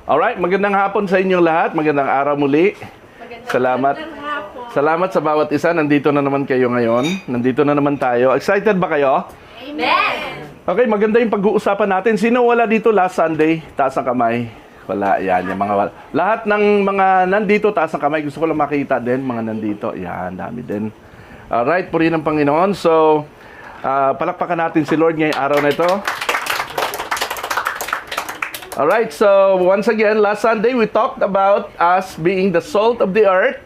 Alright, magandang hapon sa inyong lahat. Magandang araw muli. Salamat. Salamat sa bawat isa. Nandito na naman kayo ngayon. Nandito na naman tayo. Excited ba kayo? Amen! Okay, maganda yung pag-uusapan natin. Sino wala dito last Sunday? Taas ang kamay. Wala, yan. Yung mga wala. Lahat ng mga nandito, taas ang kamay. Gusto ko lang makita din, mga nandito. Yan, dami din. Alright, purihin ng Panginoon. So, palakpakan natin si Lord ngayong araw na ito. Alright, so once again, last Sunday we talked about us being the salt of the earth.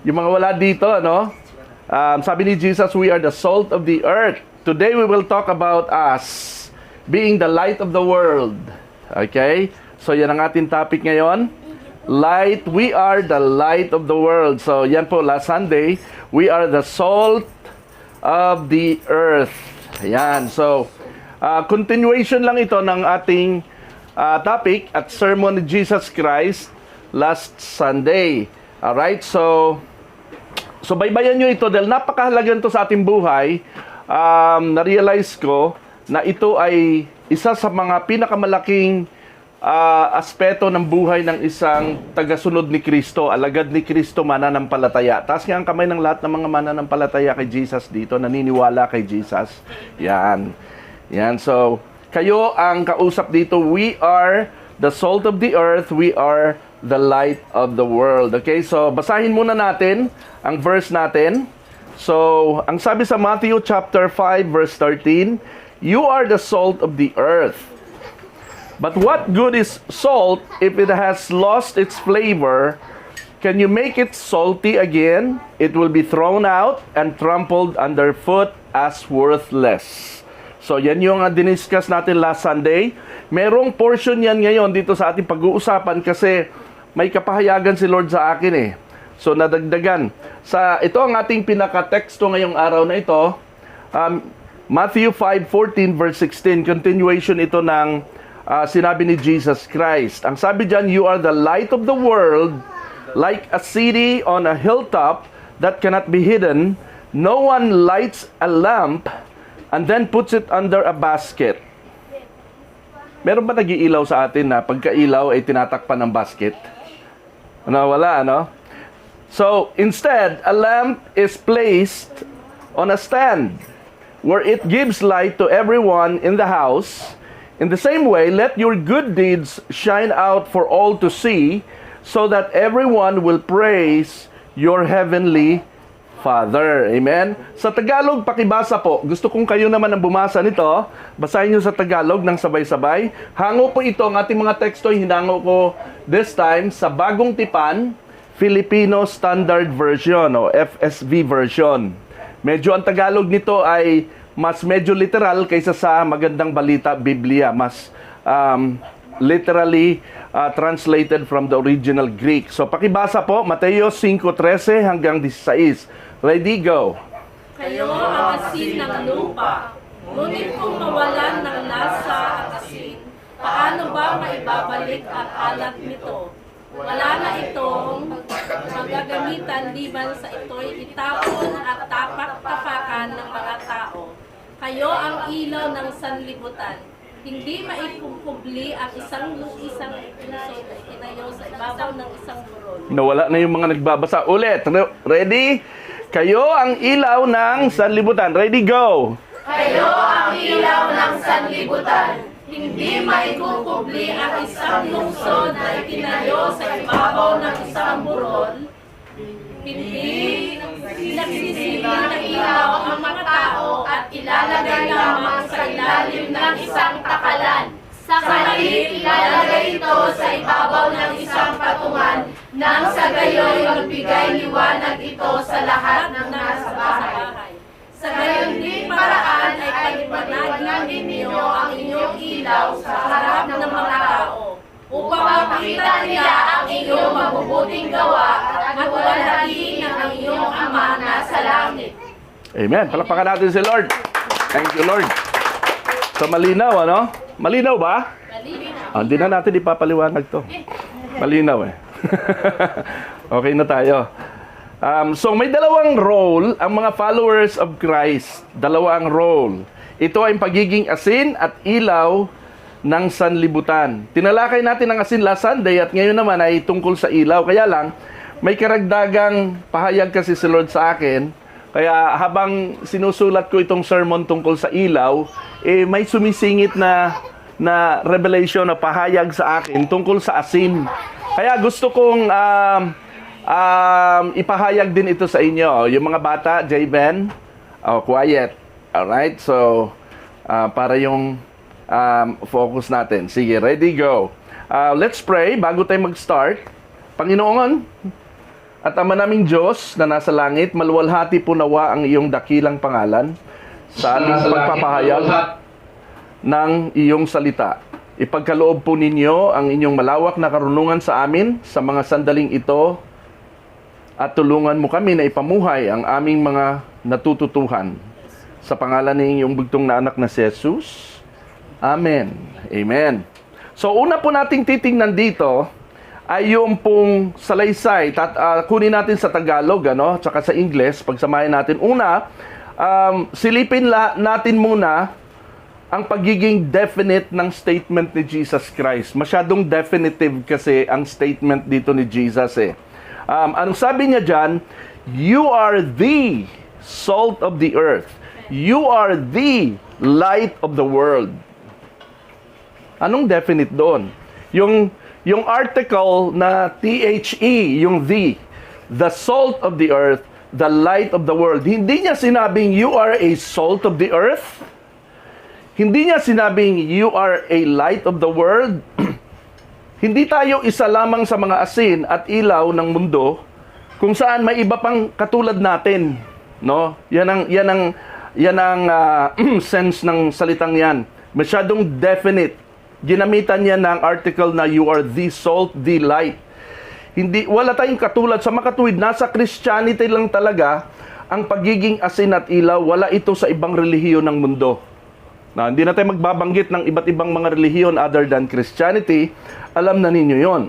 Yung mga wala dito, ano? Sabi ni Jesus, we are the salt of the earth. Today we will talk about us being the light of the world. Okay? So yan ang ating topic ngayon. Light, we are the light of the world. So yan po, last Sunday, we are the salt of the earth. Ayan, so continuation lang ito ng ating topic at sermon ni Jesus Christ last Sunday. Alright, so baybayan nyo ito dahil napakahalaga ito sa ating buhay. Na-realize ko na ito ay isa sa mga pinakamalaking aspeto ng buhay ng isang tagasunod ni Kristo, alagad ni Kristo, mananampalataya. Taas nga ang kamay ng lahat ng mga mananampalataya kay Jesus dito, naniniwala kay Jesus. Yan. Yan, so kayo ang kausap dito. We are the salt of the earth. We are the light of the world. Okay, so basahin muna natin ang verse natin. So, ang sabi sa Matthew chapter 5 verse 13, you are the salt of the earth. But what good is salt if it has lost its flavor? Can you make it salty again? It will be thrown out and trampled underfoot as worthless. So, yan yung diniscuss natin last Sunday. Merong portion yan ngayon dito sa ating pag-uusapan kasi may kapahayagan si Lord sa akin eh. So, nadagdagan. Ito ang ating pinaka-teksto ngayong araw na ito. Matthew 5:14 verse 16. Continuation ito ng sinabi ni Jesus Christ. Ang sabi dyan, you are the light of the world, like a city on a hilltop that cannot be hidden. No one lights a lamp and then puts it under a basket. Meron ba nag-iilaw sa atin na pagka-ilaw ay tinatakpan ng basket? Ano, wala, ano? So, instead, a lamp is placed on a stand where it gives light to everyone in the house. In the same way, let your good deeds shine out for all to see, so that everyone will praise your heavenly Father. Amen? Sa Tagalog, pakibasa po. Gusto kong kayo naman ang bumasa nito. Basahin nyo sa Tagalog ng sabay-sabay. Hango po ito, ang ating mga teksto, hinango ko this time sa Bagong Tipan, Filipino Standard Version o FSV version. Medyo ang Tagalog nito ay mas medyo literal kaysa sa Magandang Balita Biblia. Mas literally translated from the original Greek. So pakibasa po, Mateo 5:13 hanggang 16. Ready, go. Kayo ang asin ng lupa, ngunit kung mawalan ng lasa at asin, paano ba maibabalik ang alat nito? Wala na itong magagamitan liban sa ito'y itapon at tapak-tapakan ng mga tao. Kayo ang ilaw ng sanlibutan. Hindi maikukubli ang isang puso na itinayo sa ibabaw ng isang burol. Nawala na yung mga nagbabasa. Ulit. Ready? Kayo ang ilaw ng sanlibutan. Ready, go. Kayo ang ilaw ng sanlibutan. Hindi maikukubli ang isang lungsod na itinayo sa ibabaw ng isang burol. Hindi nagsisili ng ilaw ang mga tao at ilalagay lamang sa ilalim ng isang takalan. Sa kalit, ilalagay ito sa ibabaw ng isang patungan nang sa gayoy magbigay liwanag ito sa lahat ng nasa bahay. Sa gayon din paraan ay paliwanagin ninyo ang inyong ilaw sa harap ng mga tao, upang makita nila ang iyong mabubuting gawa at walhatiin ang iyong Ama na sa langit. Amen. Palakpakan natin si Lord. Thank you, Lord. So malinaw, ano? Malinaw ba? Malinaw. Hindi na natin ipapaliwanag to. Malinaw eh. Okay na tayo. So may dalawang role ang mga followers of Christ. Dalawang role. Ito ay pagiging asin at ilaw ng sanlibutan. Tinalakay natin ang asin last Sunday at ngayon naman ay tungkol sa ilaw. Kaya lang, may karagdagang pahayag kasi si Lord sa akin. Kaya habang sinusulat ko itong sermon tungkol sa ilaw, may sumisingit na revelation na pahayag sa akin tungkol sa asin. Kaya gusto kong ipahayag din ito sa inyo. Yung mga bata, J-Ben, quiet. Alright? So, para yung focus natin. Sige, ready, go. Let's pray bago tayo mag-start. Panginoon, at Ama naming Diyos na nasa langit, maluwalhati po nawa ang iyong dakilang pangalan sa aming pagpapahayag ng iyong salita. Ipagkaloob po ninyo ang inyong malawak na karunungan sa amin sa mga sandaling ito at tulungan mo kami na ipamuhay ang aming mga natututuhan. Sa pangalan ng iyong bugtong na anak na si Jesus. Amen. Amen. So una po nating titingnan dito ay yung pong salaysay. Kunin natin sa Tagalog, tsaka sa English, pagsamahin natin. Una, silipin natin muna ang pagiging definite ng statement ni Jesus Christ. Masyadong definitive kasi ang statement dito ni Jesus anong sabi niya dyan? You are the salt of the earth. You are the light of the world. Anong definite doon? Yung article na THE, yung the salt of the earth, the light of the world. Hindi niya sinabing you are a salt of the earth. Hindi niya sinabing you are a light of the world. Hindi tayo isa lamang sa mga asin at ilaw ng mundo kung saan may iba pang katulad natin, no? Yan ang sense ng salitang yan. Masyadong definite. Ginamitan niya ng article na you are the salt, the light. Wala tayong katulad sa makatuwid. Nasa Christianity lang talaga ang pagiging asin at ilaw. Wala ito sa ibang relihiyon ng mundo. Hindi na tayo magbabanggit ng iba't ibang mga relihiyon other than Christianity. Alam na ninyo yon.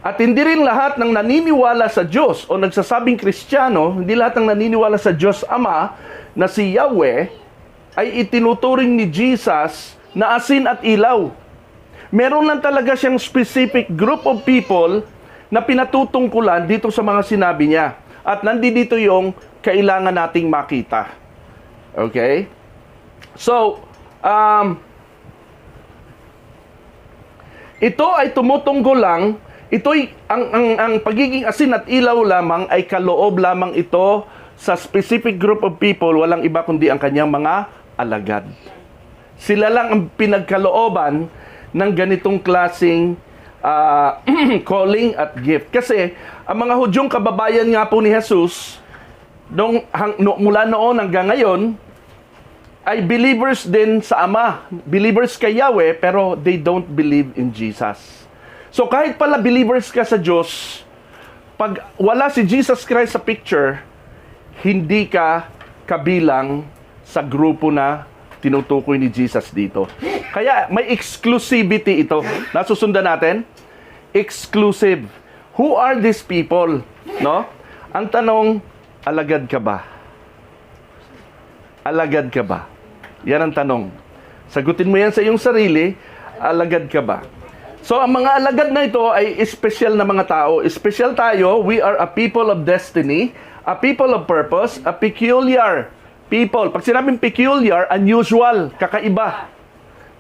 At hindi rin lahat ng naniniwala sa Diyos o nagsasabing Kristiyano, hindi lahat ng naniniwala sa Diyos Ama na si Yahweh ay itinuturing ni Jesus na asin at ilaw. Meron lang talaga siyang specific group of people na pinatutungkulan dito sa mga sinabi niya. At nandito yung kailangan nating makita. Okay? So, ito ay tumutunggol lang, ang pagiging asin at ilaw lamang ay kaloob lamang ito sa specific group of people, walang iba kundi ang kanyang mga alagad. Sila lang ang pinagkalooban ng ganitong klaseng calling at gift. Kasi ang mga Hudyong kababayan nga po ni Jesus, mula noon hanggang ngayon, ay believers din sa Ama. Believers kay Yahweh, pero they don't believe in Jesus. So kahit pala believers ka sa Diyos, pag wala si Jesus Christ sa picture, hindi ka kabilang sa grupo na tinutukoy ni Jesus dito. Kaya may exclusivity ito. Nasusundan natin? Exclusive. Who are these people? No? Ang tanong, alagad ka ba? Alagad ka ba? Yan ang tanong. Sagutin mo yan sa iyong sarili, alagad ka ba? So, ang mga alagad na ito ay special na mga tao. Special tayo, we are a people of destiny, a people of purpose, a peculiar people. Pag sinabing peculiar, unusual, kakaiba.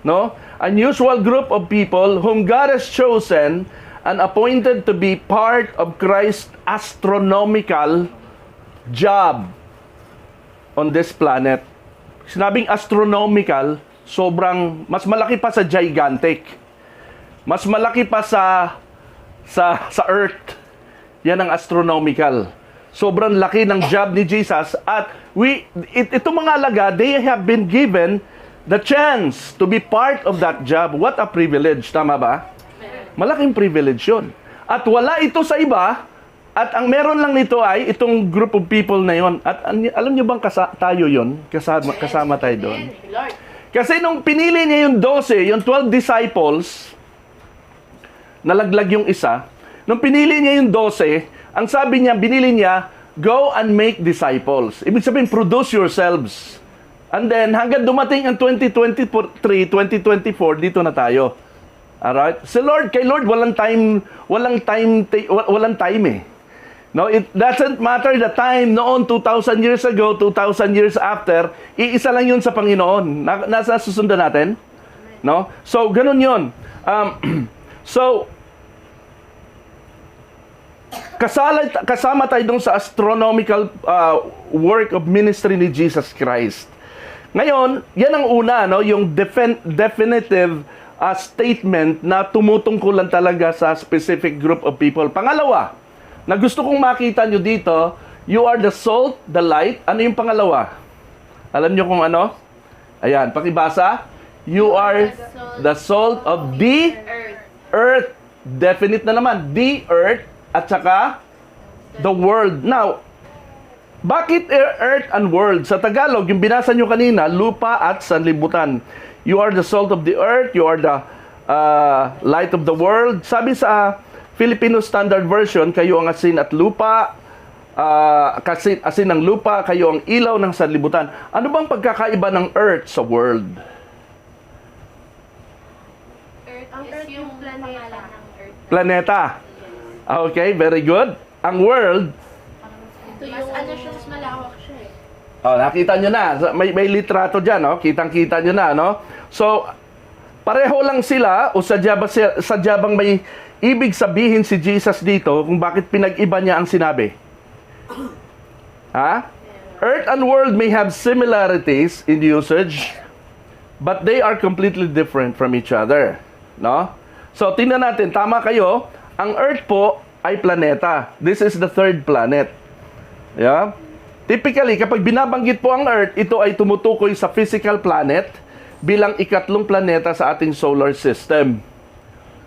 No? Unusual group of people whom God has chosen and appointed to be part of Christ's astronomical job on this planet. Sinabing astronomical, sobrang, mas malaki pa sa gigantic. Mas malaki pa sa Earth. Yan ang astronomical. Sobrang laki ng job ni Jesus. At itong mga alaga, they have been given the chance to be part of that job. What a privilege, tama ba? Malaking privilege yun. At wala ito sa iba, at ang meron lang nito ay itong group of people na yon. At alam niyo bang tayo yon? Kasama tayo doon. Kasi nung pinili niya yung 12, yung 12 disciples, nalaglag yung isa. Nung pinili niya yung 12, ang sabi niya, binili niya, go and make disciples. Ibig sabihin, produce yourselves. And then, hanggang dumating ang 2023, 2024, dito na tayo. Alright? Si Lord, kay Lord, walang time eh. No, it doesn't matter the time noon, 2,000 years ago, 2,000 years after, iisa lang yun sa Panginoon. Nasa susundan natin? No? So, ganun yun. So, kasama tayo dun sa astronomical work of ministry ni Jesus Christ. Ngayon, yan ang una, no? Yung definitive statement na tumutungkulan talaga sa specific group of people. Pangalawa, na gusto kong makita nyo dito, you are the salt, the light. Ano yung pangalawa? Alam nyo kung ano? Ayan, pakibasa. You are the salt of the earth. Definite na naman. The earth at saka the world. Now, bakit earth and world? Sa Tagalog, yung binasa nyo kanina, lupa at sanlibutan. You are the salt of the earth. You are the light of the world. Sabi sa Filipino Standard Version, kayo ang asin at lupa, asin ng lupa, kayo ang ilaw ng sanlibutan. Ano bang pagkakaiba ng earth sa world? Earth is yung planeta ng Earth. Planeta. Okay, very good. Ang world, Ito yung ano siya, mas malawak siya eh. nakita nyo na. May litrato dyan, no? Kitang-kita nyo na, no? So, pareho lang sila o sadya bang may ibig sabihin si Jesus dito kung bakit pinag-iba niya ang sinabi? Ha? Earth and world may have similarities in usage, but they are completely different from each other. No? So, tingnan natin. Tama kayo. Ang Earth po ay planeta. This is the third planet. Yeah? Typically, kapag binabanggit po ang Earth, ito ay tumutukoy sa physical planet bilang ikatlong planeta sa ating solar system.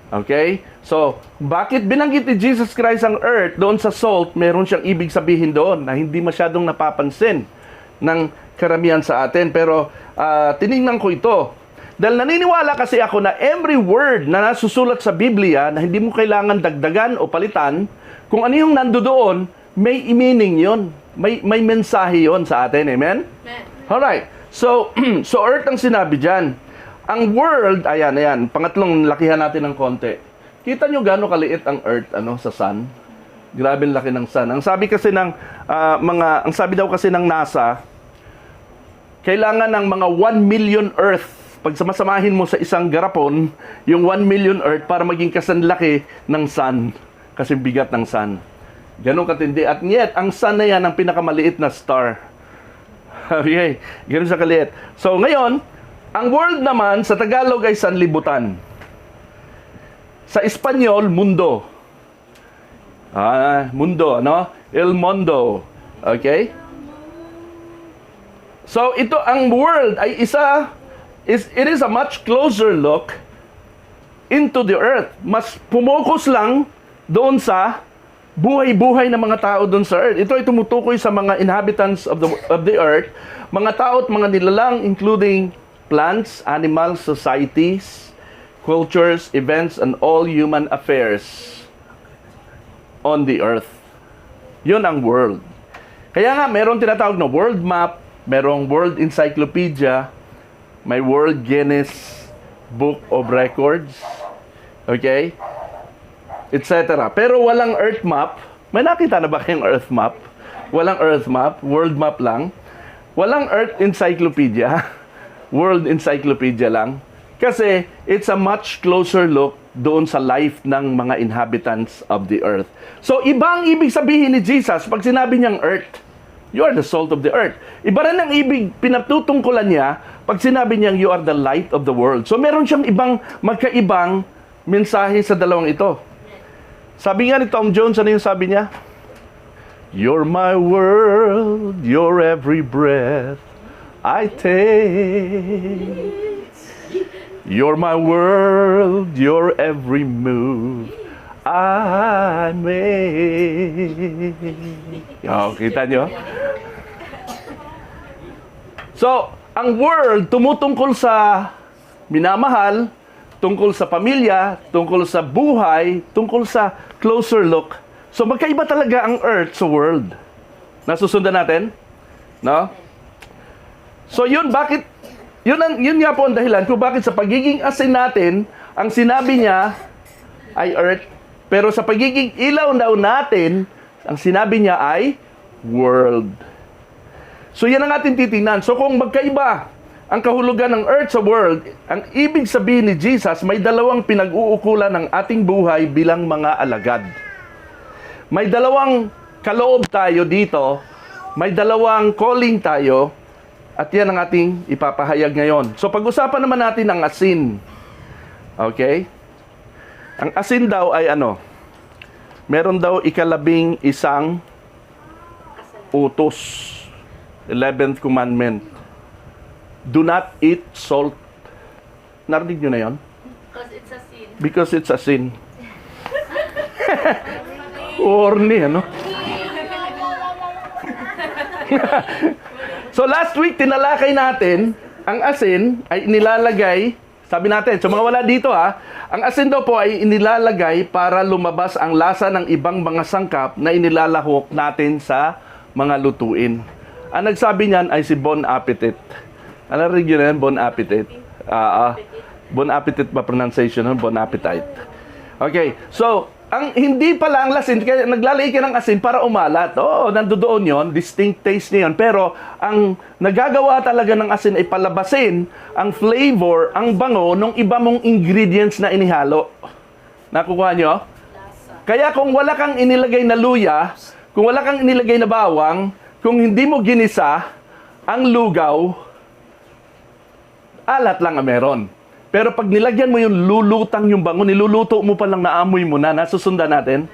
Okay? So, bakit binanggit ni Jesus Christ ang earth doon sa salt? Meron siyang ibig sabihin doon na hindi masyadong napapansin ng karamihan sa atin. Pero, tiningnan ko ito. Dahil naniniwala kasi ako na every word na nasusulat sa Biblia na hindi mo kailangan dagdagan o palitan, kung ano yung nandoon, may meaning yun. May mensahe yun sa atin. Amen? Amen. Alright. So, so earth ang sinabi dyan. Ang world, ayan. Pangatlong lakihan natin ng konti. Kita nyo gaano kaliit ang earth sa sun? Grabe ang laki ng sun. Ang sabi kasi ng ang sabi daw kasi ng NASA, kailangan ng mga 1 million earth. Pag samasamahin mo sa isang garapon, yung 1 million earth para maging kasanlaki ng sun. Kasi bigat ng sun. Ganon katindi. At yet, ang sun na yan ang pinakamaliit na star. Okay, ganon sa kaliit. So ngayon, ang world naman sa Tagalog ay sanlibutan. Sa Espanyol, mundo. Mundo, no? El mundo. Okay? So, ito ang world ay it is a much closer look into the earth. Mas pumokus lang doon sa buhay-buhay ng mga tao doon sa earth. Ito ay tumutukoy sa mga inhabitants of the earth, mga tao at mga nilalang, including plants, animals, societies, cultures, events, and all human affairs on the earth. Yun ang world. Kaya nga, meron tinatawag na world map, merong world encyclopedia, may World Guinness Book of Records, okay? Etc. Pero walang earth map. May nakita na ba kayong earth map? Walang earth map, world map lang. Walang earth encyclopedia, world encyclopedia lang. Kasi it's a much closer look doon sa life ng mga inhabitants of the earth. So, iba ang ibig sabihin ni Jesus pag sinabi niyang earth. You are the salt of the earth. Iba rin ang ibig pinatutungkulan niya pag sinabi niyang you are the light of the world. So, meron siyang magkaibang mensahe sa dalawang ito. Sabi nga ni Tom Jones, ano yung sabi niya? You're my world, your every breath I take. You're my world, your every move I make. Kita nyo? So, ang world tumutungkol sa minamahal, tungkol sa pamilya, tungkol sa buhay, tungkol sa closer look. So, magkaiba talaga ang earth sa world. Nasusundan natin? No? So yun, bakit, yun nga po ang dahilan kung bakit sa pagiging asin natin, ang sinabi niya ay earth, pero sa pagiging ilaw daw natin, ang sinabi niya ay world. So yan ang ating titingnan. So kung magkaiba ang kahulugan ng earth sa world, ang ibig sabihin ni Jesus, may dalawang pinag-uukulan ng ating buhay bilang mga alagad. May dalawang kaloob tayo dito, may dalawang calling tayo, at yan ang ating ipapahayag ngayon. So pag-usapan naman natin ang asin. Okay? Ang asin daw ay ano? Meron daw 11 utos. 11th commandment. Do not eat salt. Narinig nyo na yun? Because it's a sin. Because it's a sin. Corny, ano? So last week, tinalakay natin, ang asin ay inilalagay, sabi natin, so mga wala dito ang asin daw po ay inilalagay para lumabas ang lasa ng ibang mga sangkap na inilalahok natin sa mga lutuin. Ang nagsabi niyan ay si Bon Appetit. Ano rin yun yan? Bon Appetit. Bon Appetit ba pronunciation nun? Bon Appetite. Okay, so, ang hindi pala ang lasin, kaya naglalagay ka ng asin para umalat. Oo, nandoon yon, distinct taste niya yun. Pero, ang nagagawa talaga ng asin ay palabasin ang flavor, ang bango ng iba mong ingredients na inihalo. Nakukuha nyo? Kaya kung wala kang inilagay na luya, kung wala kang inilagay na bawang, kung hindi mo ginisa, ang lugaw, alat lang ang meron. Pero pag nilagyan mo yung lulutang yung bango, niluluto mo pa lang, naamoy mo na, nasusundan natin.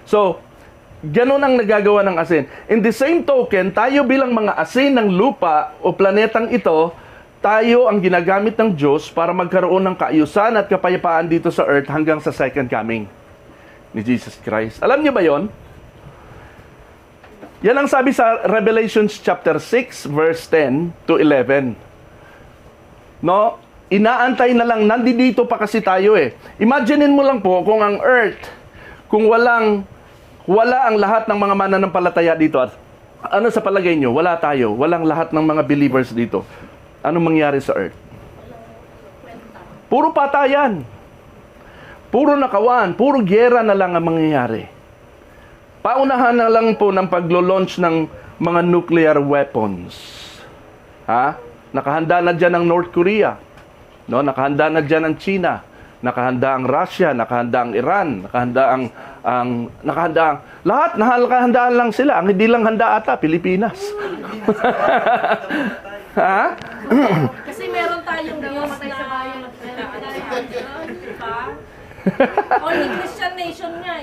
So, ganun ang nagagawa ng asin. In the same token, tayo bilang mga asin ng lupa o planetang ito, tayo ang ginagamit ng Diyos para magkaroon ng kaayusan at kapayapaan dito sa earth hanggang sa second coming ni Jesus Christ. Alam niyo ba yon? Yan ang sabi sa Revelations chapter 6, verse 10 to 11. No? Inaantay na lang, nandito pa kasi tayo Imaginein mo lang po kung ang earth, kung wala ang lahat ng mga mananampalataya dito. At ano sa palagay nyo? Wala tayo. Walang lahat ng mga believers dito. Anong mangyari sa earth? Puro patayan. Puro nakawan. Puro giyera na lang ang mangyayari. Paunahan na lang po ng paglo-launch ng mga nuclear weapons. Nakahanda na dyan ang North Korea. No, nakahanda na dyan ang China, nakahanda ang Russia, nakahanda ang Iran, nakahanda lang sila. Ang hindi lang handa ata, Pilipinas. Kasi meron tayong Diyos na only Christian nation nga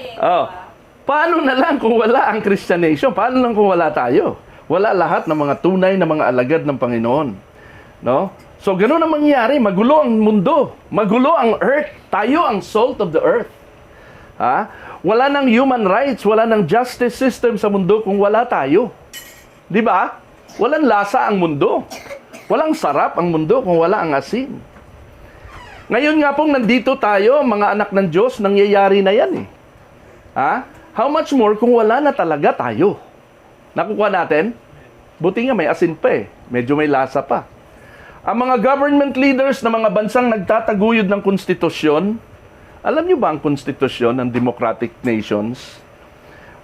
Paano na lang kung wala ang Christian nation? Paano lang kung wala tayo? Wala lahat ng mga tunay na mga alagad ng Panginoon. No? So, ganun ang mangyayari. Magulo ang mundo. Magulo ang earth. Tayo ang salt of the earth. Wala nang human rights, wala nang justice system sa mundo kung wala tayo. Di ba? Walang lasa ang mundo. Walang sarap ang mundo kung wala ang asin. Ngayon nga pong nandito tayo, mga anak ng Diyos, nangyayari na yan How much more kung wala na talaga tayo? Nakukuha natin? Buti nga may asin pa Medyo may lasa pa. Ang mga government leaders na mga bansang nagtataguyod ng konstitusyon, alam niyo ba ang konstitusyon ng democratic nations?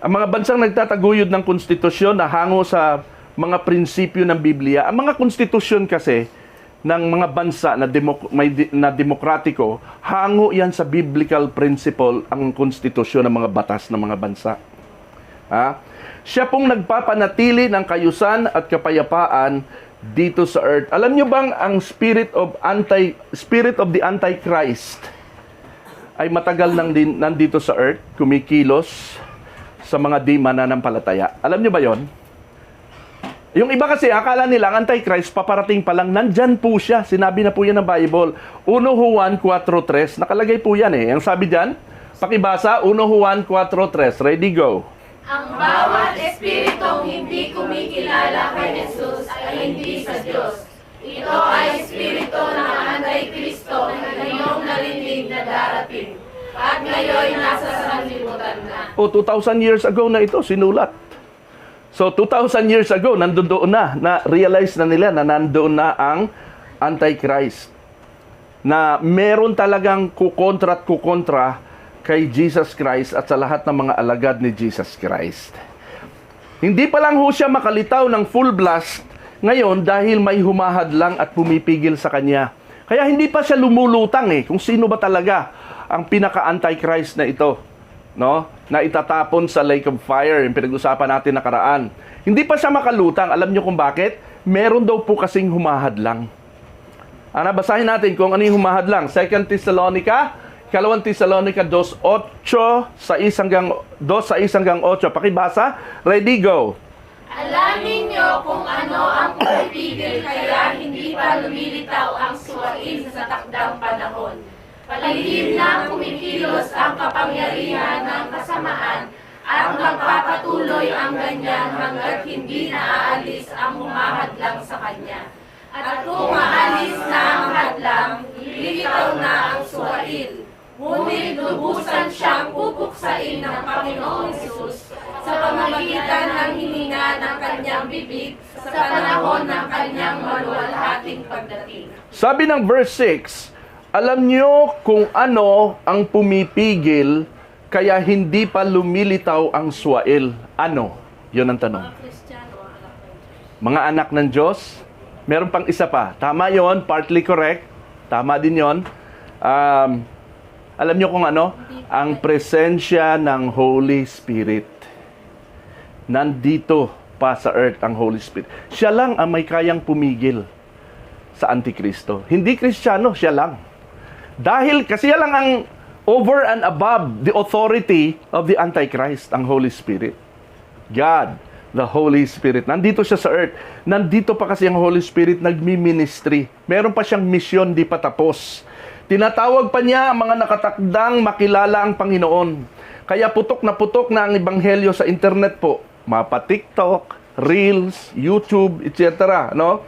Ang mga bansang nagtataguyod ng konstitusyon na hango sa mga prinsipyo ng Biblia, ang mga konstitusyon kasi ng mga bansa na demokratiko, hango yan sa biblical principle ang konstitusyon ng mga batas ng mga bansa. Siya pong nagpapanatili ng kayusan at kapayapaan dito sa earth. Alam niyo bang ang spirit of the Antichrist ay matagal nandito sa earth, kumikilos sa mga di mananampalataya. Alam niyo ba 'yon? Yung iba kasi akala nila ang Antichrist paparating pa lang, nandyan po siya. Sinabi na po yan ng Bible. 1 Juan 4:3, nakalagay po yan Ang sabi diyan, pakibasa 1 Juan 4:3. Ready, go. Ang bawat espiritong hindi kumikilala kay Jesus ay hindi sa Diyos. Ito ay espiritu ng Antikristo na inyong narinig na darating. At ngayon nasa sanlibutan na. 2,000 years ago na ito, sinulat. So 2,000 years ago, nandoon na-realize na nila na nandoon na ang Antichrist. Na meron talagang kukontra at kukontra kay Jesus Christ at sa lahat ng mga alagad ni Jesus Christ. Hindi pa lang ho siya makalitaw ng full blast ngayon dahil may humahad lang at pumipigil sa kanya. Kaya hindi pa siya lumulutang kung sino ba talaga ang pinaka-Antichrist na ito, no? Na itatapon sa lake of fire, yung pinag-usapan natin nakaraan. Hindi pa siya makalutang. Alam niyo kung bakit? Meron daw po kasing humahad lang. Basahin natin kung ano yung humahad lang. 2 Thessalonica, 2 Thessalonica 2:8, 2:1-8. Pakibasa. Ready, go. Alamin niyo kung ano ang pumipigil kaya hindi pa lumilitaw ang suwain sa takdang panahon. Palihim na kumikilos ang kapangyarihan ng kasamaan at magpapatuloy ang ganyan hanggat hindi naaalis ang humahadlang sa kanya. At kung maalis na ang hadlang, lilitaw na ang suwain. Ngunit lubusan siyang pupuksain ng Panginoong Hesus sa pamamagitan ng hininga ng kanyang bibig sa panahon ng kanyang maluwalhating pagdating. Sabi ng verse 6, alam niyo kung ano ang pumipigil kaya hindi pa lumilitaw ang swail. Ano? Yun ang tanong. Mga anak ng Diyos? Meron pang isa pa. Tama yon, partly correct. Tama din yon. Alam niyo kung ano? Ang presensya ng Holy Spirit. Nandito pa sa earth ang Holy Spirit. Siya lang ang may kayang pumigil sa Antikristo. Hindi Kristiyano, siya lang. Dahil kasi yan lang ang over and above the authority of the Antichrist, ang Holy Spirit. God, the Holy Spirit. Nandito siya sa earth. Nandito pa kasi ang Holy Spirit nagmi-ministry. Meron pa siyang misyon, di pa tapos. Tinatawag pa niya ang mga nakatakdang makilala ang Panginoon. Kaya putok na ang ebanghelyo sa internet po. Mapa TikTok, Reels, YouTube, etc. No?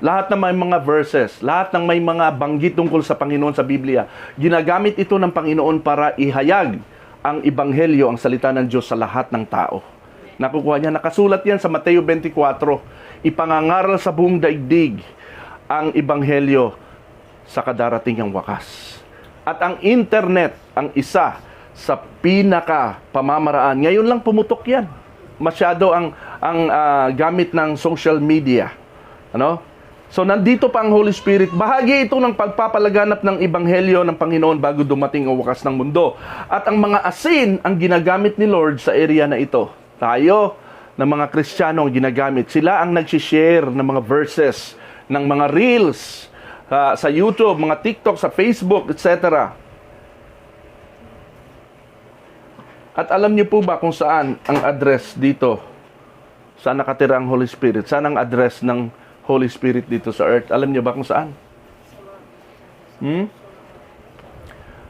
Lahat ng may mga verses, lahat ng may mga banggit tungkol sa Panginoon sa Biblia, ginagamit ito ng Panginoon para ihayag ang ebanghelyo, ang salita ng Diyos sa lahat ng tao. Nakukuha niya, nakasulat yan sa Mateo 24, ipangangaral sa buong daigdig ang ebanghelyo sa kadarating ang wakas. At ang internet, ang isa sa pinaka pamamaraan. Ngayon lang pumutok yan. Masyado ang gamit ng social media. Ano? So, nandito pa ang Holy Spirit. Bahagi ito ng pagpapalaganap ng ebanghelyo ng Panginoon bago dumating ang wakas ng mundo. At ang mga asin ang ginagamit ni Lord sa area na ito. Tayo, ng mga Kristiyano ang ginagamit. Sila ang nagsishare ng mga verses, ng mga reels, sa YouTube, mga TikTok, sa Facebook, etc. At alam niyo po ba kung saan ang address dito? Saan nakatira ang Holy Spirit? Saan ang address ng Holy Spirit dito sa earth? Alam niyo ba kung saan?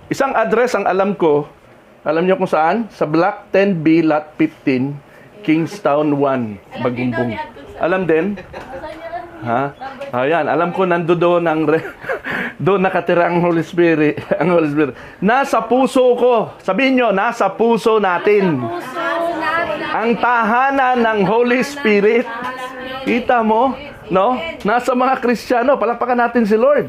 Isang address ang alam ko. Alam niyo kung saan? Sa Block 10B, Lot 15, Kingstown 1, Bagumbong. Alam din? Ha? Ayan, alam ko nandoon ang doon nakatira ang Holy Spirit. Ang Holy Spirit. Nasa puso ko. Sabihin niyo, nasa puso natin. Ang tahanan ng Holy Spirit. Kita mo? No? Nasa mga Kristiyano. Palakpakan natin si Lord.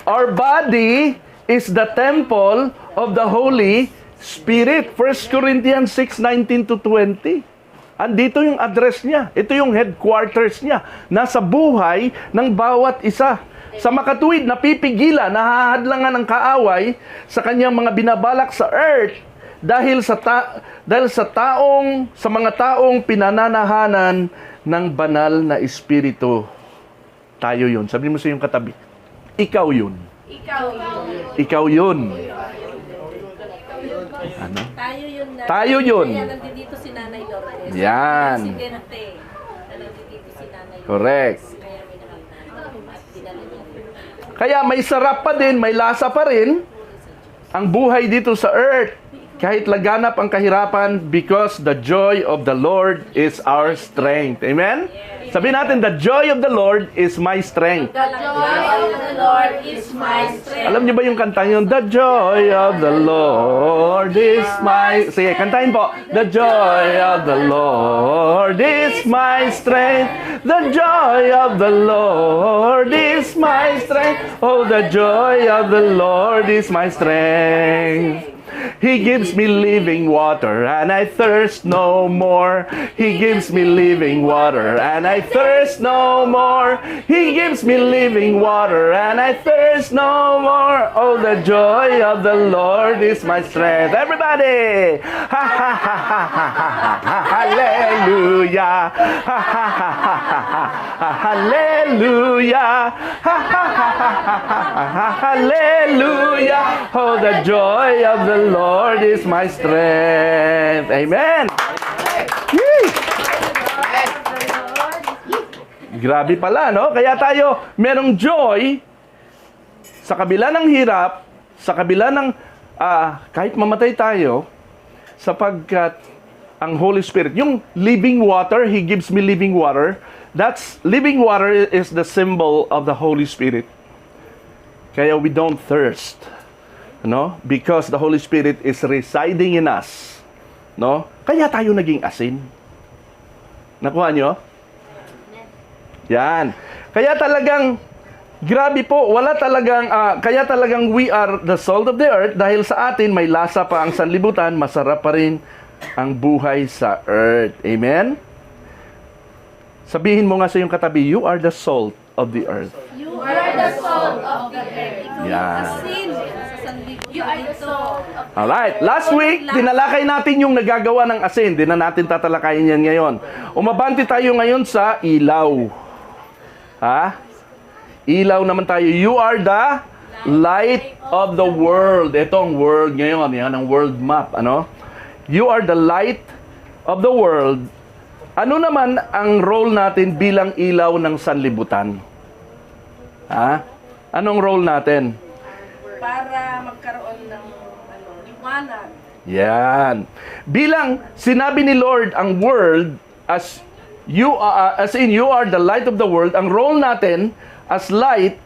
Our body is the temple of the Holy Spirit. 1 Corinthians 6:19-20. Andito yung address niya. Ito yung headquarters niya. Nasa buhay ng bawat isa. Sa makatuwid, napipigilan, nahahadlangan ng kaaway sa kanyang mga binabalak sa earth dahil sa mga taong pinananahanan ng banal na espiritu. Tayo yun. Sabihin mo sa iyong katabi, ikaw yun. Ikaw yun. Ano? Tayo yun. Tayo yun. Kaya nandito si Nanay Lourdes. Yan. Presidente. Nandito si Nanay Lourdes. Correct. Kaya may nakakita. At dinala niya. Kaya may sarap pa din, may lasa pa rin ang buhay dito sa earth. Kahit laganap ang kahirapan because the joy of the Lord is our strength. Amen? Sabihin natin, the joy of the Lord is my strength. The joy of the Lord is my strength. Alam niyo ba yung kantang yun? The joy of the Lord is my... Sige, kantahin po. The joy of the Lord is my strength. The joy of the Lord is my strength. Oh, the joy of the Lord is my strength. He gives me living water and I thirst no more. He gives me living water and I thirst no more. He gives me living water and I thirst no more. Oh, the joy of the Lord is my strength. Everybody! Ha ha ha ha ha ha ha. Hallelujah! Ha ha ha ha ha ha. Hallelujah! Ha ha ha ha ha ha. Hallelujah! Oh, the joy of the Lord is my strength. Amen. Yee! Grabe pala, no? Kaya tayo merong joy sa kabila ng hirap, sa kabila ng kahit mamatay tayo, sapagkat ang Holy Spirit, yung living water, He gives me living water. That's, living water is the symbol of the Holy Spirit. Kaya we don't thirst. No? Because the Holy Spirit is residing in us. No? Kaya tayo naging asin. Nakuha nyo? Yan. Kaya talagang, grabe po, wala talagang, kaya talagang we are the salt of the earth dahil sa atin may lasa pa ang sanlibutan, masarap pa rin ang buhay sa earth. Amen? Sabihin mo nga sa iyong katabi, you are the salt of the earth. You are the salt of the earth. Yan. You are the salt of the Alright, last week, tinalakay natin yung nagagawa ng asin. Di na natin tatalakayin yan ngayon. Umabante tayo ngayon sa ilaw. Ha? Ilaw naman tayo. You are the light of the world. Ito ang world ngayon. Yan ang world map. Ano? You are the light of the world. Ano naman ang role natin bilang ilaw ng sanlibutan? Ha? Anong role natin? Para magkaroon ng liwanag. Yan. Bilang sinabi ni Lord ang world as you are the light of the world, ang role natin as light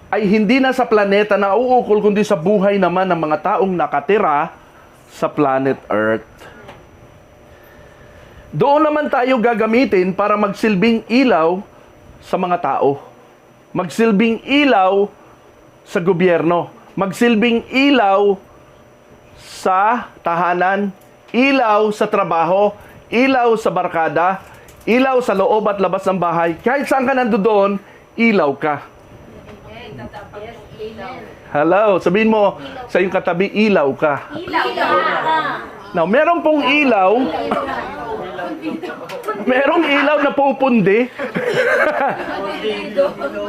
ay hindi na sa planeta na uukol kundi sa buhay naman ng mga taong nakatira sa planet Earth. Doon naman tayo gagamitin para magsilbing ilaw sa mga tao. Magsilbing ilaw sa gobyerno. Magsilbing ilaw sa tahanan, ilaw sa trabaho, ilaw sa barkada, ilaw sa loob at labas ng bahay. Kahit saan ka nandoon, ilaw ka. Hello, sabihin mo sa iyong katabi, ilaw ka. ilaw ka. Now, meron pong ilaw, merong ilaw na pupundi.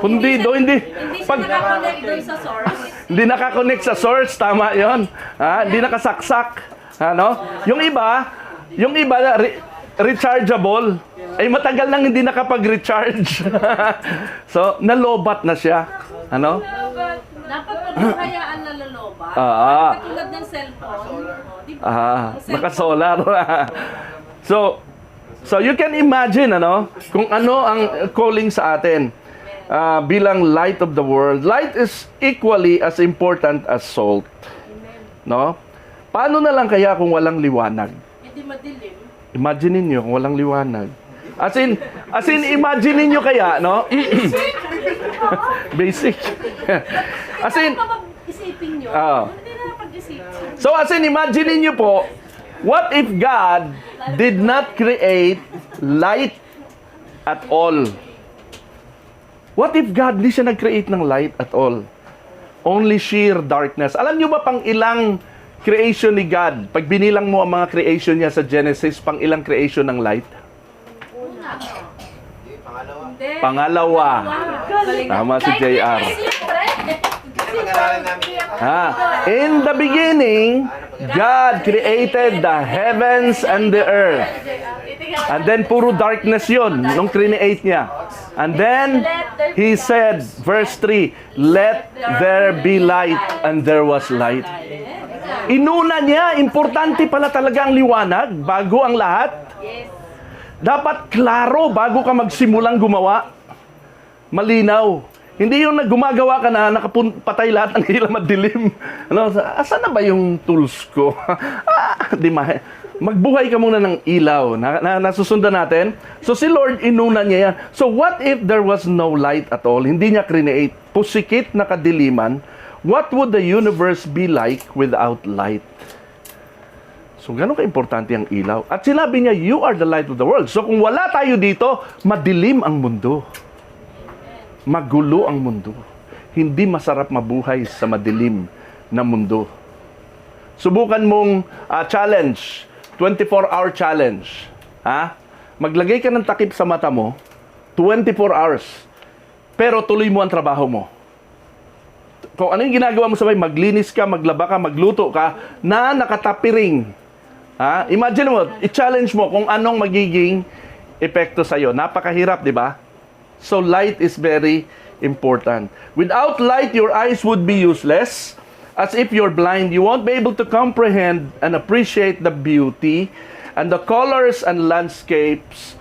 Pundido, hindi. Hindi siya nakakonect doon sa source. Hindi nakakonect sa source, tama yon. Hindi nakasaksak. Ano? Yung iba, rechargeable. Ay matagal nang hindi nakapag-recharge. So, nalobat na siya. Ano? Dapat pagkakayaan na laloba. Katulad ng cellphone. Di ba? Ang cellphone, Nakasolar. So you can imagine, ano, kung ano ang calling sa atin bilang light of the world. Light is equally as important as salt. No? Paano na lang kaya kung walang liwanag? hindi madilim. Imagine niyo kung walang liwanag. As in imagine niyo kaya, no? Basic. As in, Isipin nyo. Hindi na pag-isip. so as in, imagine niyo po, what if God did not create light at all? What if God di siya nag-create ng light at all? Only sheer darkness. Alam niyo ba pang ilang creation ni God? Pag binilang mo ang mga creation niya sa Genesis, pang ilang creation ng light? Hindi. Pangalawa. Tama si JR. In the beginning, God created the heavens and the earth. And then, puro darkness yun, nung create niya. And then, He said, verse 3, let there be light, and there was light. Inuna niya, importante pala talaga ang liwanag bago ang lahat. Dapat klaro bago ka magsimulang gumawa. Malinaw. Hindi yung gumagawa ka na, patay lahat ng ilaw, madilim. Ano, asan na ba yung tools ko? Magbuhay ka muna ng ilaw. Nasusundan natin. So si Lord, inuna niya yan. So what if there was no light at all? Hindi niya create. Pusikit na kadiliman. What would the universe be like without light? So gano'n ka-importante ang ilaw. At sinabi niya, you are the light of the world. So kung wala tayo dito, madilim ang mundo. Magulo ang mundo. Hindi masarap mabuhay sa madilim na mundo. Subukan mong challenge, 24-hour challenge. Maglagay ka ng takip sa mata mo, 24 hours. Pero tuloy mo ang trabaho mo. Kung ano yung ginagawa mo sabay, maglinis ka, maglaba ka, magluto ka, na nakatapiring. Imagine mo, i-challenge mo kung anong magiging epekto sa'yo. Napakahirap, di ba? So light is very important. Without light, your eyes would be useless. As if you're blind, you won't be able to comprehend and appreciate the beauty and the colors and landscapes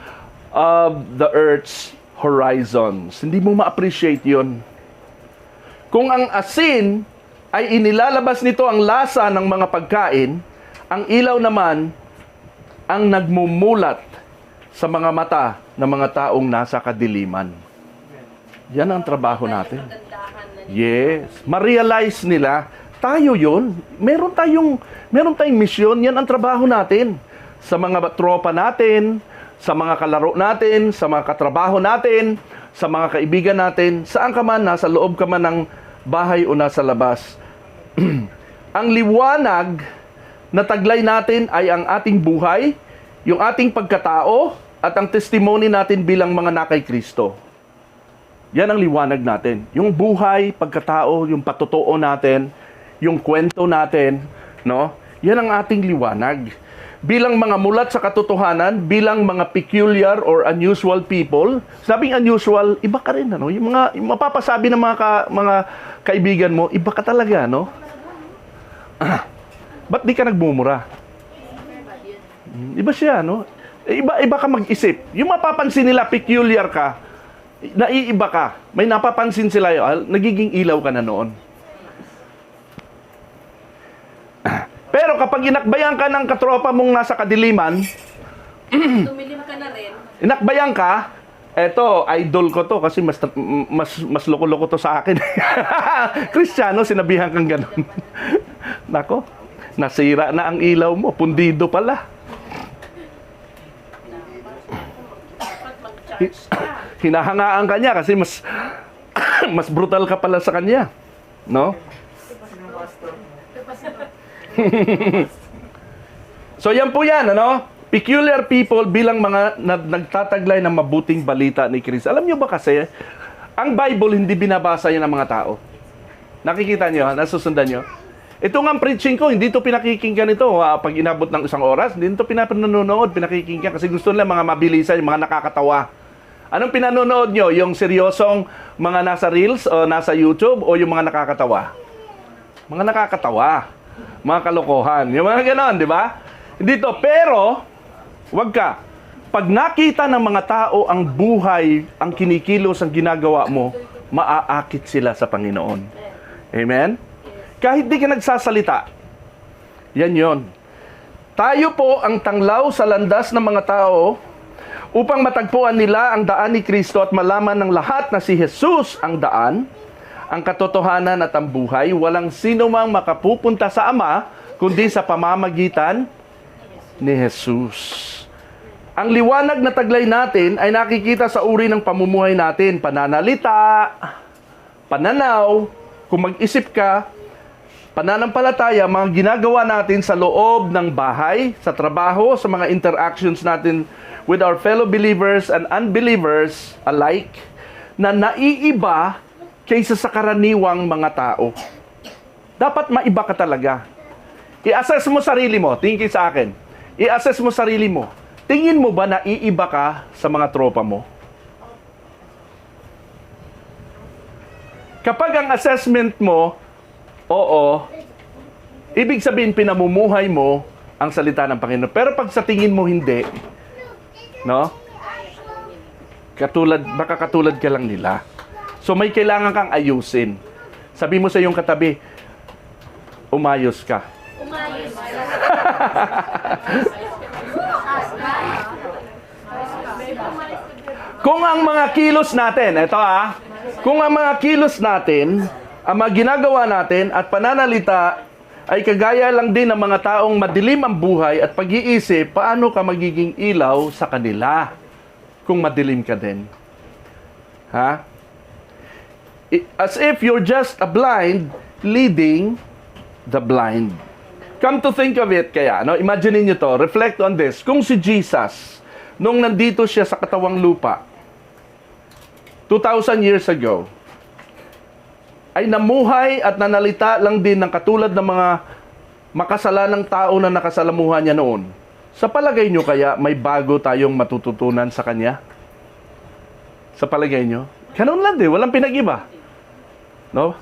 of the earth's horizons. Hindi mo ma-appreciate yun. Kung ang asin ay inilalabas nito ang lasa ng mga pagkain, ang ilaw naman ang nagmumulat sa mga mata ng mga taong nasa kadiliman. Yan ang trabaho natin. Yes. Ma-realize nila, tayo yun. Meron tayong misyon. Yan ang trabaho natin. Sa mga tropa natin, sa mga kalaro natin, sa mga katrabaho natin, sa mga kaibigan natin, saan ka man, nasa loob ka man ng bahay o nasa labas. Ang liwanag na taglay natin ay ang ating buhay, yung ating pagkatao, at ang testimony natin bilang mga nakay Kristo. Yan ang liwanag natin. Yung buhay, pagkatao, yung patotoo natin, yung kwento natin, no? Yan ang ating liwanag. Bilang mga mulat sa katotohanan, bilang mga peculiar or unusual people, sabing unusual, iba ka rin, ano? Yung mapapasabi ng mga kaibigan mo, iba ka talaga, no? Ba't di ka nagmumura? Iba siya, no? Iba ka mag-isip. Yung mapapansin nila, peculiar ka, naiiba ka. May napapansin sila yun, nagiging ilaw ka na noon. Pero kapag inakbayan ka ng katropa mong nasa kadiliman, Tumilim ka na rin. inakbayan ka, eto, idol ko to kasi mas loko-loko to sa akin. Kristiyano, sinabihan kang ganun. Nako, nasira na ang ilaw mo, pundido pala. Hinahangaan ka niya kasi mas brutal ka pala sa kanya, no? So yan po yan, ano? Peculiar people bilang mga nagtataglay ng mabuting balita ni Kristo. Alam niyo ba kasi, ang Bible hindi binabasa yan ng mga tao. Nakikita niyo, nasusundan niyo? Ito nga preaching ko, hindi to pinakikinggan ito pag inabot ng 1 oras. Hindi to pinapanonood, pinakikinggan kasi gusto nila mga mabilisan, yung mga nakakatawa. Anong pinanonood nyo? Yung seryosong mga nasa Reels o nasa YouTube o yung mga nakakatawa? Mga nakakatawa. Mga kalokohan. Yung mga ganon, di ba? Hindi to. Pero, wag ka. Pag nakita ng mga tao ang buhay, ang kinikilos, ang ginagawa mo, maaakit sila sa Panginoon. Amen? Kahit di ka nagsasalita. Yan yon. Tayo po ang tanglaw sa landas ng mga tao upang matagpuan nila ang daan ni Kristo at malaman ng lahat na si Jesus ang daan, ang katotohanan at ang buhay. Walang sino mang makapupunta sa Ama kundi sa pamamagitan ni Jesus. Ang liwanag na taglay natin ay nakikita sa uri ng pamumuhay natin. Pananalita, pananaw, kung mag-isip ka, pananampalataya, mga ginagawa natin sa loob ng bahay, sa trabaho, sa mga interactions natin with our fellow believers and unbelievers alike, na naiiba kaysa sa karaniwang mga tao. Dapat maiba ka talaga. I-assess mo sarili mo. Tingin sa akin. I-assess mo sarili mo. Tingin mo ba naiiba ka sa mga tropa mo? Kapag ang assessment mo, oo, ibig sabihin pinamumuhay mo ang salita ng Panginoon. Pero pag sa tingin mo hindi, no? Baka katulad ka lang nila. So may kailangan kang ayusin. Sabi mo sa iyong katabi, umayos ka. Umayos ka. Kung ang mga kilos natin, kung ang mga kilos natin, ang mga ginagawa natin at pananalita ay kagaya lang din ng mga taong madilim ang buhay at pag-iisip, paano ka magiging ilaw sa kanila kung madilim ka din? Ha? As if you're just a blind leading the blind. Come to think of it kaya, no? Imagine niyo to, reflect on this. Kung si Jesus, nung nandito siya sa katawang lupa, 2,000 years ago, ay namuhay at nanalita lang din ng katulad ng mga makasalanang tao na nakasalamuhan niya noon. Sa palagay nyo kaya may bago tayong matututunan sa Kanya? Sa palagay nyo? Ganun lang din, walang pinag-iba. No?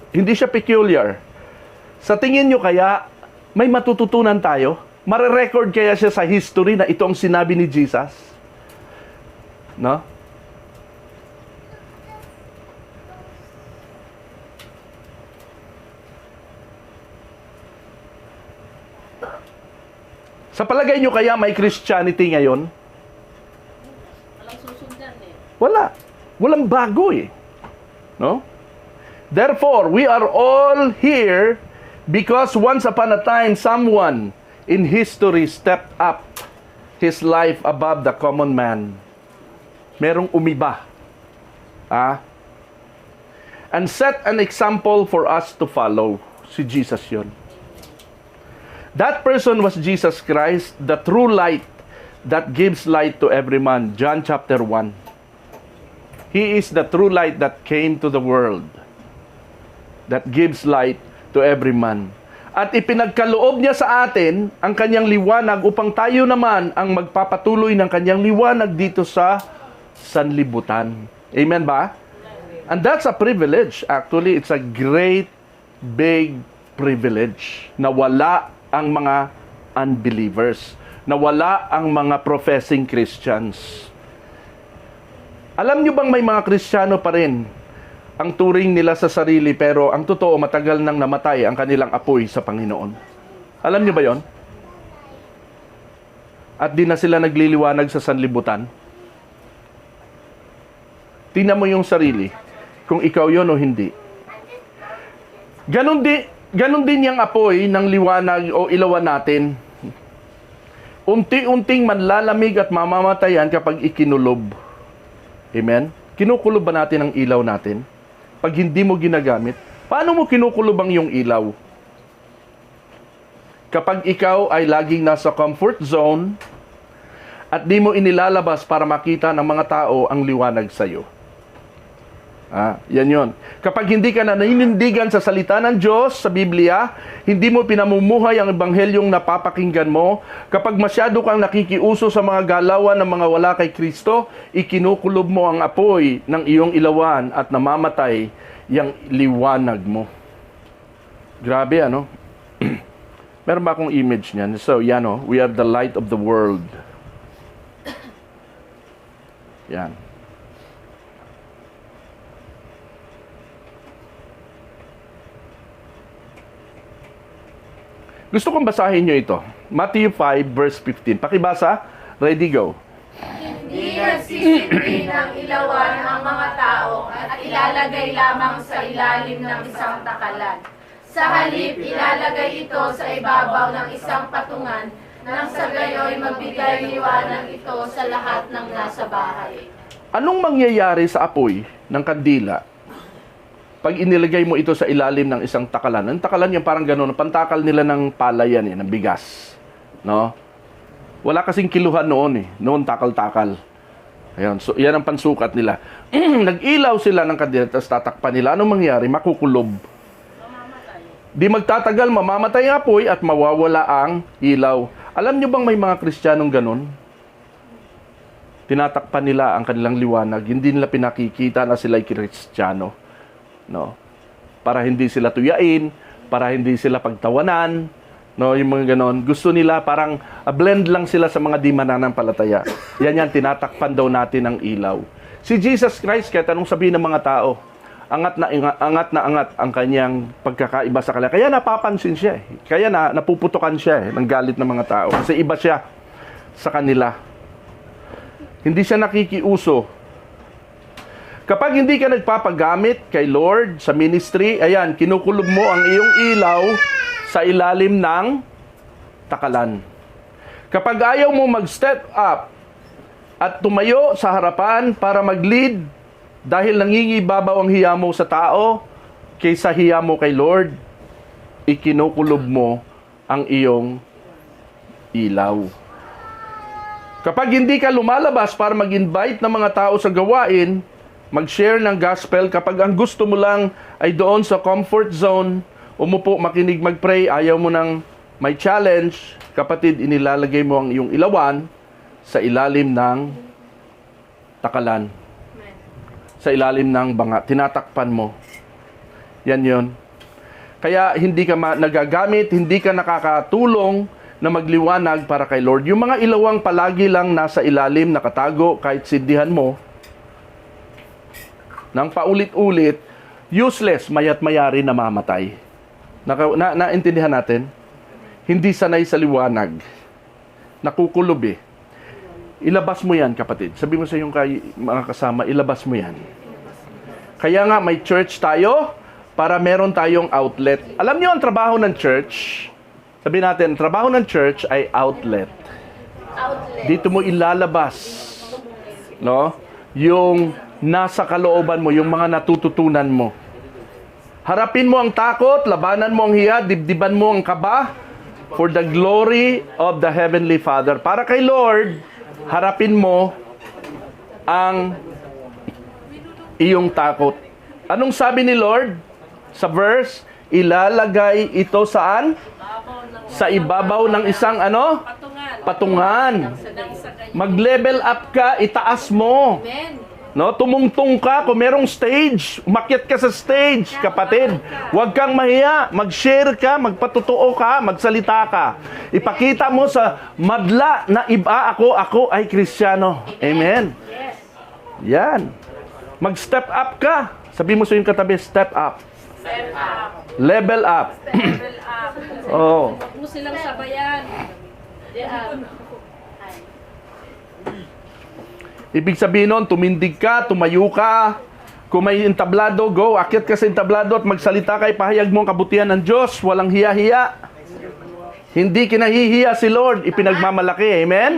Hindi siya peculiar. Sa tingin nyo kaya may matututunan tayo? Mare-record kaya siya sa history na ito ang sinabi ni Jesus? No? Sa palagay nyo kaya may Christianity ngayon? Walang susundan eh. Wala. Walang bago eh. No? Therefore, we are all here because once upon a time, someone in history stepped up his life above the common man. Merong umiba. And set an example for us to follow. Si Jesus yun. That person was Jesus Christ, the true light that gives light to every man. John chapter 1. He is the true light that came to the world, that gives light to every man. At ipinagkaloob niya sa atin ang kanyang liwanag upang tayo naman ang magpapatuloy ng kanyang liwanag dito sa sanlibutan. Amen ba? And that's a privilege. Actually, it's a great, big privilege na wala ang mga unbelievers, na wala ang mga professing Christians. Alam nyo bang may mga Kristiyano pa rin ang turing nila sa sarili pero ang totoo matagal nang namatay ang kanilang apoy sa Panginoon? Alam nyo ba yon? At di na sila nagliliwanag sa sanlibutan? Tingnan mo yung sarili, kung ikaw yon o hindi. Ganon din yung apoy ng liwanag o ilawan natin. Unti-unting manlalamig at mamamatayan kapag ikinulob. Amen? Kinukulob ba natin ang ilaw natin? Pag hindi mo ginagamit, paano mo kinukulob ang iyong ilaw? Kapag ikaw ay laging nasa comfort zone at di mo inilalabas para makita ng mga tao ang liwanag sa iyo. Yan yon. Kapag hindi ka na naninindigan sa salita ng Diyos, sa Biblia, hindi mo pinamumuhay ang ebanghelyong napapakinggan mo, kapag masyado kang nakikiuso sa mga galawan ng mga wala kay Kristo, ikinukulob mo ang apoy ng iyong ilawan at namamatay yung liwanag mo. Grabe, ano? Meron ba akong image niyan? So, yan o. We are the light of the world. Yan. Gusto kong basahin nyo ito. Matthew 5, verse 15. Pakibasa. Ready, go. Hindi nagsisindi ng ilawan ang mga tao at ilalagay lamang sa ilalim ng isang takalan. Sa halip, ilalagay ito sa ibabaw ng isang patungan nang sa gayoy magbigay liwanag ito sa lahat ng nasa bahay. Anong mangyayari sa apoy ng kandila pag inilagay mo ito sa ilalim ng isang takalan? Ang takalan yung parang gano'n, pantakal nila ng palay yan, ng bigas. No? Wala kasing kiluhan noon eh. Noon takal-takal. Ayun, so yan ang pansukat nila. Nag-ilaw sila ng kandila, tapos tatakpan nila. Anong mangyayari? Makukulob. Di magtatagal, mamamatay ang apoy at mawawala ang ilaw. Alam nyo bang may mga Kristiyanong gano'n? Tinatakpan nila ang kanilang liwanag. Hindi nila pinakikita na sila'y Kristiyano. No? Para hindi sila tuyain, para hindi sila pagtawanan, no, yung mga ganon. Gusto nila parang blend lang sila sa mga di mananampalataya. Yan, tinatakpan daw natin ang ilaw. Si Jesus Christ, kahit anong sabihin ng mga tao, angat na angat ang kanyang pagkakaiba sa kanila. Kaya napapansin siya eh. Kaya napuputukan siya eh, ng galit ng mga tao. Kasi iba siya sa kanila. Hindi siya nakikiuso. Kapag hindi ka nagpapagamit kay Lord sa ministry, ayan, kinukulob mo ang iyong ilaw sa ilalim ng takalan. Kapag ayaw mo mag-step up at tumayo sa harapan para mag-lead dahil nangingibabaw ang hiya mo sa tao kaysa hiya mo kay Lord, ikinukulob mo ang iyong ilaw. Kapag hindi ka lumalabas para mag-invite ng mga tao sa gawain, mag-share ng gospel, kapag ang gusto mo lang ay doon sa comfort zone, umupo, makinig, mag-pray, ayaw mo nang may challenge, kapatid, inilalagay mo ang iyong ilawan sa ilalim ng takalan. Sa ilalim ng banga. Tinatakpan mo. Yan yun. Kaya hindi ka nagagamit, hindi ka nakakatulong na magliwanag para kay Lord. Yung mga ilawang palagi lang nasa ilalim, nakatago, kahit sindihan mo, nang paulit-ulit, useless, mayat mayari namamatay. Naintindihan natin? Hindi sanay sa liwanag. Nakukulob eh. Ilabas mo yan, kapatid. Sabi mo sa iyong mga kasama, ilabas mo yan. Kaya nga, may church tayo para meron tayong outlet. Alam niyo ang trabaho ng church? Sabi natin, trabaho ng church ay outlet. Dito mo ilalabas, no? Yung nasa kalooban mo, yung mga natututunan mo. Harapin mo ang takot, labanan mo ang hiya, dibdiban mo ang kaba for the glory of the Heavenly Father. Para kay Lord, harapin mo ang iyong takot. Anong sabi ni Lord sa verse? Ilalagay ito saan? Sa ibabaw ng isang ano? Patungan. Mag-level up ka, itaas mo. Amen. No, tumungtong ka kung merong stage, umakyat ka sa stage, kapatid. Huwag kang mahiya, mag-share ka, magpatotoo ka, magsalita ka. Ipakita mo sa madla na iba ako ay Kristiyano. Amen. Yan. Mag-step up ka. Sabi mo sa iyong katabi, step up. Step up. Level up. Level up. Oh. Huwag mo silang sabayan. Ibig sabihin nun, tumindig ka, tumayo ka. Kung may entablado, go. Akyat ka sa entablado at magsalita ka, ipahayag mo ang kabutihan ng Diyos. Walang hiya-hiya. Hindi kinahihiya si Lord. Ipinagmamalaki. Amen?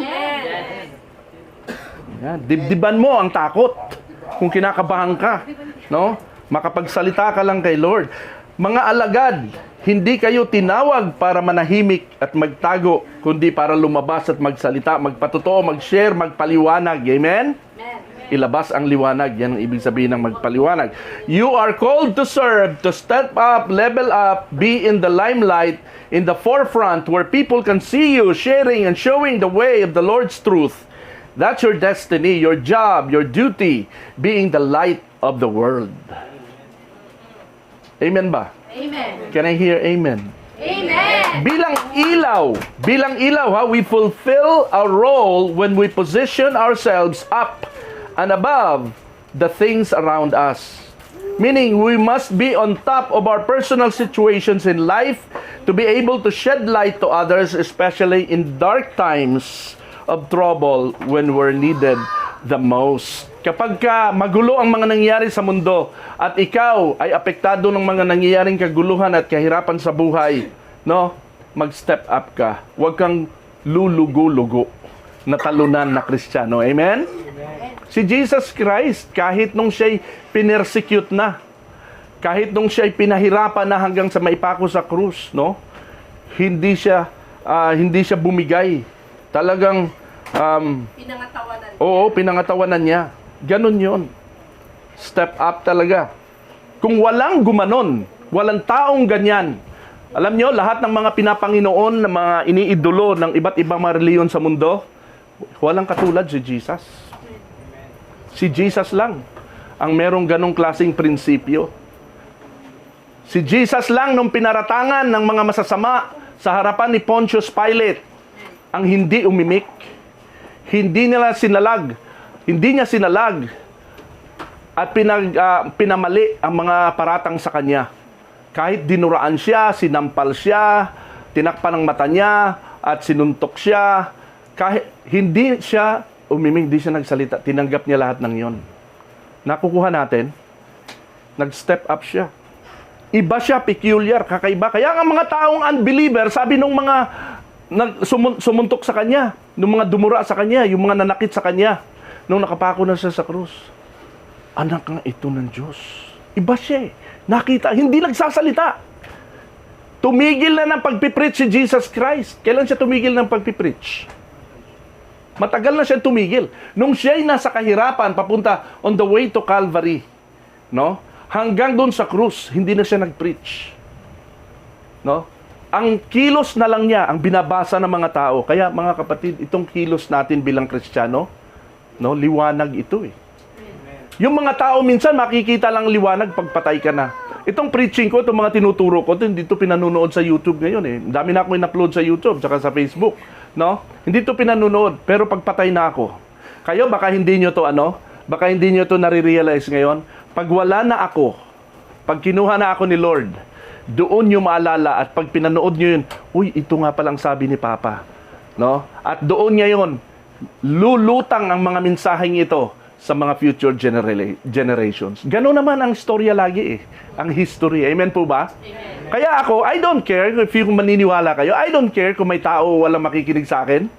Yan. Dibdiban mo ang takot. Kung kinakabahan ka. No? Makapagsalita ka lang kay Lord. Mga alagad, hindi kayo tinawag para manahimik at magtago, kundi para lumabas at magsalita, magpatotoo, mag-share, magpaliwanag. Amen? Ilabas ang liwanag. Yan ang ibig sabihin ng magpaliwanag. You are called to serve, to step up, level up, be in the limelight, in the forefront where people can see you sharing and showing the way of the Lord's truth. That's your destiny, your job, your duty, being the light of the world. Amen ba? Amen. Can I hear amen? Amen. Bilang ilaw, we fulfill our role when we position ourselves up and above the things around us. Meaning, we must be on top of our personal situations in life to be able to shed light to others, especially in dark times of trouble when we're needed the most. Kapag magulo ang mga nangyayari sa mundo at ikaw ay apektado ng mga nangyayaring kaguluhan at kahirapan sa buhay, no? Mag-step up ka. Huwag kang lulugo-lugo na talunan na Kristiyano. Amen? Si Jesus Christ, kahit nung siya'y pinersecute na, kahit nung siya'y pinahirapan na hanggang sa maipako sa krus, no? Hindi siya bumigay. Talagang Pinangatawanan. oo, pinangatawanan niya. Ganon yun. Step up talaga. Kung walang gumanon, walang taong ganyan. Alam nyo, lahat ng mga pinapanginoon, ng mga iniidolo ng iba't ibang mga reliyon sa mundo, walang katulad si Jesus. Si Jesus lang ang merong ganong klaseng prinsipyo. Si Jesus lang nung pinaratangan ng mga masasama sa harapan ni Pontius Pilate, ang hindi umimik. Hindi niya sinalag at pinamali ang mga paratang sa kanya. Kahit dinuraan siya, sinampal siya, tinakpan ang mata niya, at sinuntok siya, kahit hindi siya umiming, hindi siya nagsalita, tinanggap niya lahat ng yon. Nakukuha natin, nag-step up siya. Iba siya, peculiar, kakaiba. Kaya ang mga taong unbeliever, sabi nung mga sumuntok sa kanya, nung mga dumura sa kanya, yung mga nanakit sa kanya, nung nakapako na siya sa krus, anak nga ito ng Diyos. Iba siya eh. Nakita, hindi nagsasalita. Tumigil na ng pagpipreach si Jesus Christ. Kailan siya tumigil ng pagpipreach? Matagal na siya tumigil. Nung siya'y nasa kahirapan, papunta on the way to Calvary, no? Hanggang doon sa krus, hindi na siya nag-preach. No? Ang kilos na lang niya, ang binabasa ng mga tao. Kaya mga kapatid, itong kilos natin bilang Kristiyano, no, liwanag ito eh. Yung mga tao minsan makikita lang liwanag pag patay ka na. Itong preaching ko, itong mga tinuturo ko, hindi ito pinanunood sa YouTube ngayon eh. Dami na ako in-upload sa YouTube, tsaka sa Facebook. No? Hindi ito pinanunood, pero pag patay na ako. Kayo, baka hindi nyo to baka hindi nyo to nare-realize ngayon. Pag wala na ako, pag kinuha na ako ni Lord, doon nyo maalala at pag pinanood nyo yun, uy, ito nga palang sabi ni Papa. No? At doon ngayon, lulutang ang mga mensaheng ito sa mga future generations. Gano'n naman ang storya lagi eh. Ang history. Amen po ba? Amen. Kaya ako, I don't care if yung maniniwala kayo. I don't care kung may tao walang makikinig sa akin.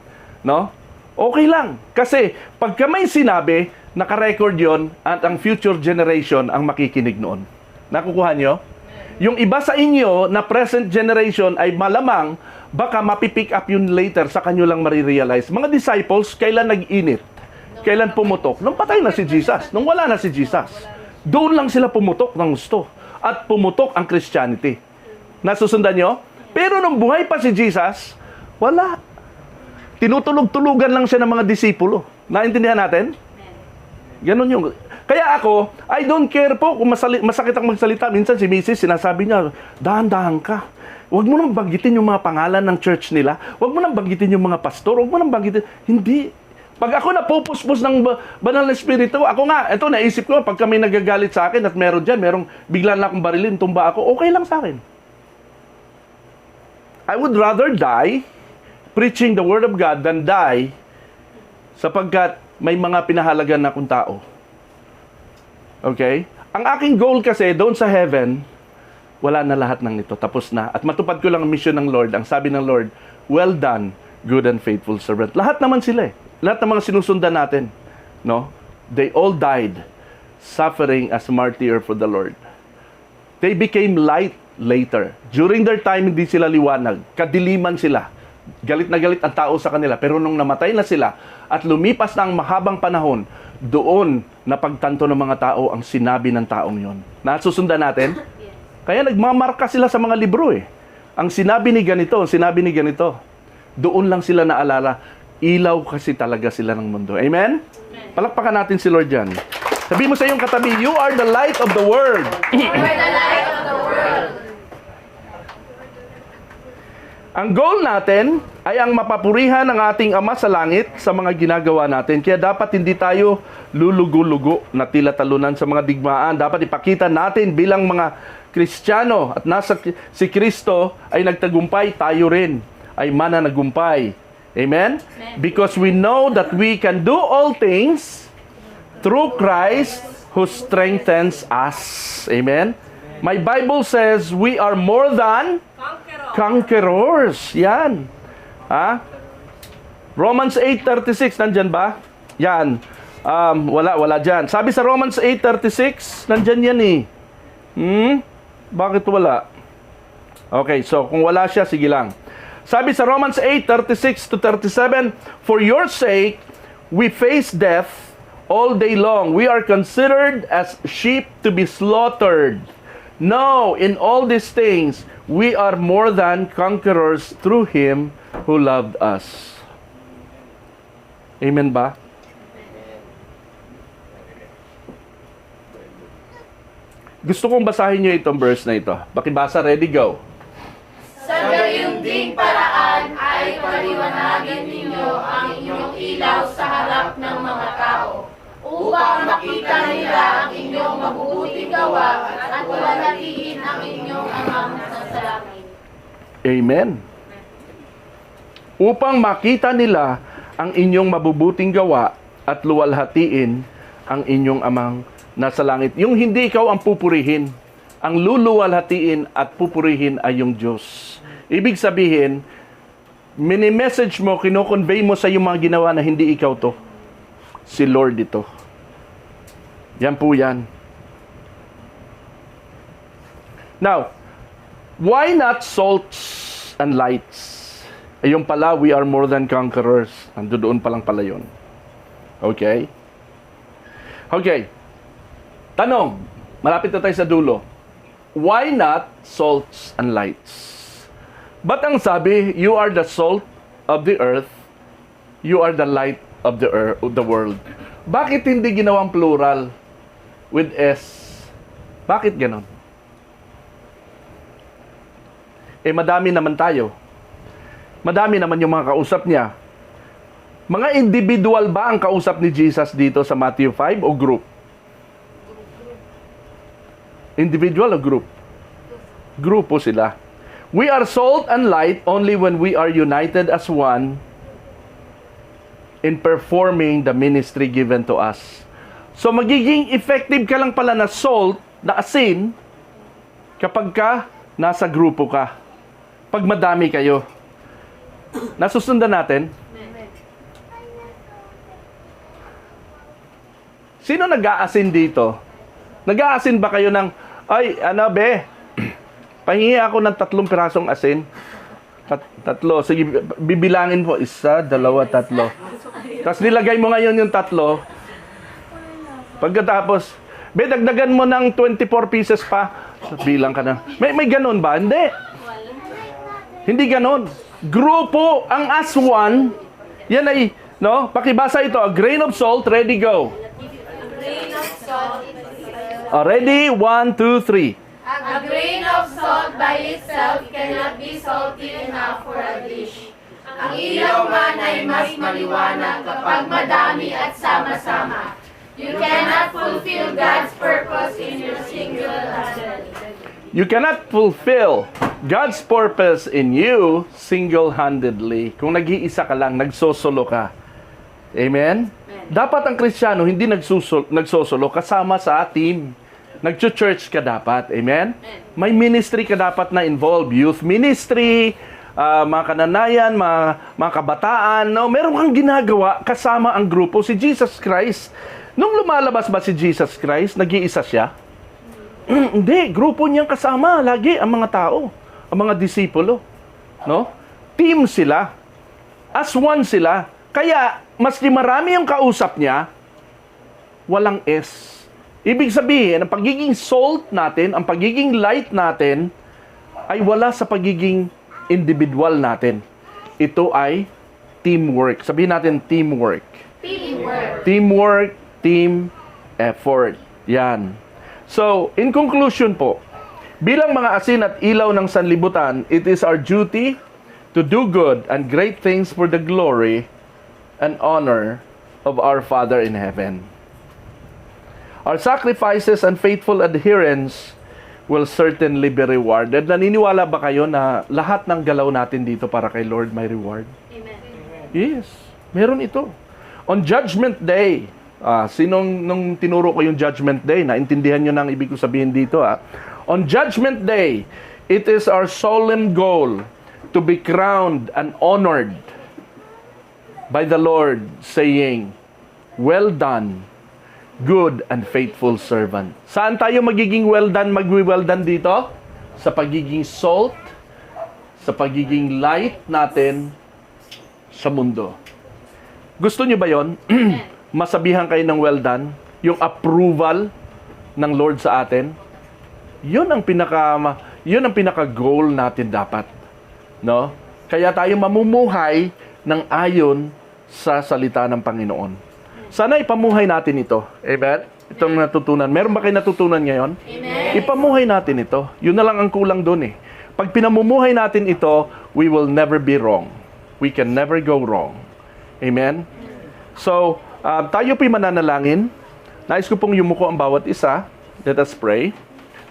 No? Okay lang. Kasi pagka may sinabi, naka-record yon at ang future generation ang makikinig noon. Nakukuha nyo? Yung iba sa inyo na present generation ay malamang baka mapipick up yun later sa kanyo lang marirealize. Mga disciples, kailan nag-init? Kailan pumutok? Nung patay na si Jesus. Nung wala na si Jesus. Doon lang sila pumutok ng gusto. At pumutok ang Christianity. Nasusundan nyo? Pero nung buhay pa si Jesus, wala. Tinutulog-tulugan lang siya ng mga disipulo. Naintindihan natin? Ganon yung... Kaya ako, I don't care po kung masakit ang magsalita. Minsan si Mrs. sinasabi niya, dahan-dahan ka. Huwag mo nang banggitin yung mga pangalan ng church nila. Huwag mo nang banggitin yung mga pastor. Huwag mo nang banggitin... Hindi. Pag ako napupuspos ng banal na espiritu, ako nga, ito naisip ko, pag kami nagagalit sa akin at meron dyan, merong bigla na akong barilin, tumba ako, okay lang sa akin. I would rather die preaching the Word of God than die sapagkat may mga pinahalagan na akong tao. Okay? Ang aking goal kasi doon sa heaven, wala na lahat ng ito. Tapos na. At matupad ko lang ang mission ng Lord. Ang sabi ng Lord, well done, good and faithful servant. Lahat naman sila eh. Lahat ng mga sinusundan natin. No? They all died suffering as martyr for the Lord. They became light later. During their time, hindi sila liwanag. Kadiliman sila. Galit na galit ang tao sa kanila. Pero nung namatay na sila at lumipas na ang mahabang panahon, doon napagtanto ng mga tao ang sinabi ng taong yon. Nasusundan natin? Kaya nagmamarka sila sa mga libro eh. Ang sinabi ni ganito, doon lang sila naalala. Ilaw kasi talaga sila ng mundo. Amen? Palakpakan natin si Lord dyan. Sabi mo sa iyong katabi, you are the light of the world. You are the light of the world. Ang goal natin ay ang mapapurihan ng ating Ama sa langit sa mga ginagawa natin. Kaya dapat hindi tayo lulugo-lugo na tila talunan sa mga digmaan. Dapat ipakita natin bilang mga Kristiyano at nasa si Kristo ay nagtagumpay, tayo rin ay mananagumpay. Amen? Because we know that we can do all things through Christ who strengthens us. Amen? My Bible says we are more than conquerors. Yan. Ha? Romans 8:36, nandyan ba? Yan. Wala dyan. Sabi sa Romans 8:36, nandyan yan eh. Bakit wala? Okay, so kung wala siya, sige lang. Sabi sa Romans 8:36-37, for your sake, we face death all day long. We are considered as sheep to be slaughtered. No, in all these things, we are more than conquerors through Him who loved us. Amen ba? Gusto kong basahin niyo itong verse na ito. Pakibasa, ready, go. Sa gayon ding paraan ay paliwanagin ninyo ang inyong ilaw sa harap ng mga tao, upang makita nila ang inyong mabubuting gawa at luwalhatiin ang inyong amang sa langit. Amen. Upang makita nila ang inyong mabubuting gawa at luwalhatiin ang inyong amang nasa langit. Yung hindi ikaw ang pupurihin, ang luluwalhatiin at pupurihin ay yung Diyos. Ibig sabihin, mini-message mo, kino-convey mo sa iyong mga ginawa na hindi ikaw to. Si Lord ito. Yan po yan. Now, why not salts and lights? Ayun pala, we are more than conquerors. Nandoon pa lang pala yun. Okay? Okay. Tanong, malapit na tayo sa dulo. Why not salts and lights? Ba't ang sabi, you are the salt of the earth, you are the light of the earth, of the world. Bakit hindi ginawang plural with S? Bakit ganon? Madami naman tayo. Madami naman yung mga kausap niya. Mga individual ba ang kausap ni Jesus dito sa Matthew 5 o group? Individual o group? Grupo sila. We are salt and light only when we are united as one in performing the ministry given to us. So magiging effective ka lang pala na salt, na asin, kapag ka nasa grupo ka. Pag madami kayo. Nasusundan natin? Sino nag-aasin dito? Nag-aasin ba kayo ng, ay, ano be, pahingi ako ng 3 pirasong asin. Tatlo. Sige, bibilangin po. 1, 2, 3. Tapos nilagay mo ngayon yung 3. Pagkatapos, be, dagdagan mo ng 24 pieces pa. Bilang ka na. May ganun ba? Hindi. Hindi ganun. Grupo ang as one. Yan ay, no? Pakibasa ito. A grain of salt, ready, go. Grain of salt. Ready? 1, 2, 3. A grain of salt by itself cannot be salty enough for a dish. Ang ilaw man ay mas maliwanag kapag madami at sama-sama. You cannot fulfill God's purpose in your single hand. You cannot fulfill God's purpose in you single-handedly. Kung nag-iisa ka lang, nagsosolo ka. Amen? Dapat ang Kristiyano hindi nagsosolo, kasama sa team. Nag-church ka dapat. Amen? May ministry ka dapat na involved. Youth ministry, mga kananayan, mga kabataan. No? Meron kang ginagawa kasama ang grupo. Si Jesus Christ, nung lumalabas ba si Jesus Christ, nag-iisa siya? Hindi, grupo niyang kasama lagi ang mga tao, ang mga disipulo, no? Team sila. As one sila. Kaya maski marami yung kausap niya, walang S. Ibig sabihin, ang pagiging salt natin, ang pagiging light natin ay wala sa pagiging individual natin. Ito ay teamwork. Sabihin natin teamwork. Teamwork. Teamwork, team effort. Yan. So, in conclusion po, bilang mga asin at ilaw ng sanlibutan, it is our duty to do good and great things for the glory and honor of our Father in heaven. Our sacrifices and faithful adherence will certainly be rewarded. Naniniwala ba kayo na lahat ng galaw natin dito para kay Lord may reward? Amen. Yes, meron ito. On Judgment Day, nung tinuro ko yung Judgment Day, naintindihan nyo na ang ibig ko sabihin dito. On Judgment Day, it is our solemn goal to be crowned and honored by the Lord, saying, well done, good and faithful servant. Saan tayo magiging well done, magwi-well done dito? Sa pagiging salt, sa pagiging light natin sa mundo. Gusto nyo ba yon? Masabihan kayo ng well done? Yung approval ng Lord sa atin? Yun ang pinaka-goal natin dapat. No? Kaya tayo mamumuhay ng ayon sa salita ng Panginoon. Sana ipamuhay natin ito. Amen? Itong natutunan. Meron ba kayo natutunan ngayon? Amen. Ipamuhay natin ito. Yun na lang ang kulang doon eh. Pag pinamumuhay natin ito, we will never be wrong. We can never go wrong. Amen? So, tayo po'y mananalangin. Nais ko pong yumuko ang bawat isa. Let us pray.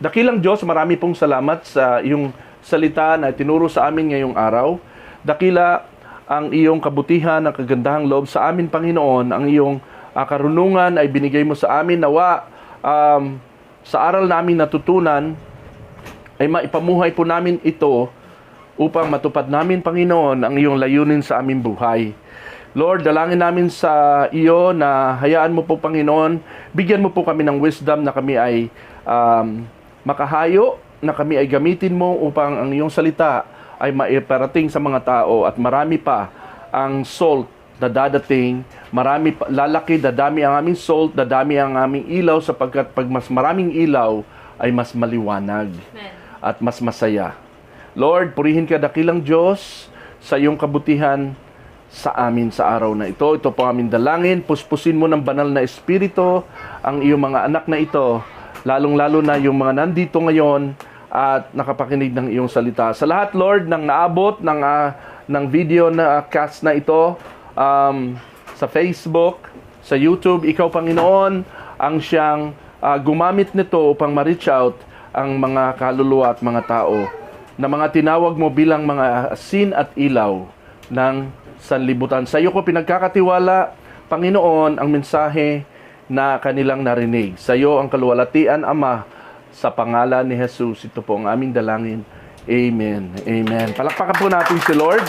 Dakilang Diyos, marami pong salamat sa iyong salita na tinuro sa amin ngayong araw. Dakila ang iyong kabutihan, ang kagandahang loob sa amin, Panginoon. Ang iyong karunungan ay binigay mo sa amin. Nawa, sa aral namin natutunan, ay maipamuhay po namin ito upang matupad namin, Panginoon, ang iyong layunin sa aming buhay. Lord, dalangin namin sa iyo na hayaan mo po, Panginoon, bigyan mo po kami ng wisdom na kami ay makahayo, na kami ay gamitin mo upang ang iyong salita ay maiparating sa mga tao at marami pa ang salt na dadating, marami pa, lalaki, dadami ang aming salt, dadami ang aming ilaw sapagkat pag mas maraming ilaw ay mas maliwanag at mas masaya. Lord, purihin ka dakilang Diyos sa iyong kabutihan sa amin sa araw na ito. Ito po aming dalangin. Puspusin mo ng banal na espiritu ang iyong mga anak na ito, lalong-lalo na yung mga nandito ngayon at nakapakinig ng iyong salita. Sa lahat, Lord, ng naabot ng video na cast na ito sa Facebook, sa YouTube, ikaw, Panginoon, ang siyang gumamit nito upang ma-reach out ang mga kaluluwa at mga tao na mga tinawag mo bilang mga asin at ilaw ng sanlibutan. Sa iyo ko pinagkakatiwala, Panginoon, ang mensahe na kanilang narinig. Sa iyo ang kaluwalhatian, Ama, sa pangalan ni Jesus. Ito po ang aming dalangin. Amen. Amen. Palakpakan po natin si Lord.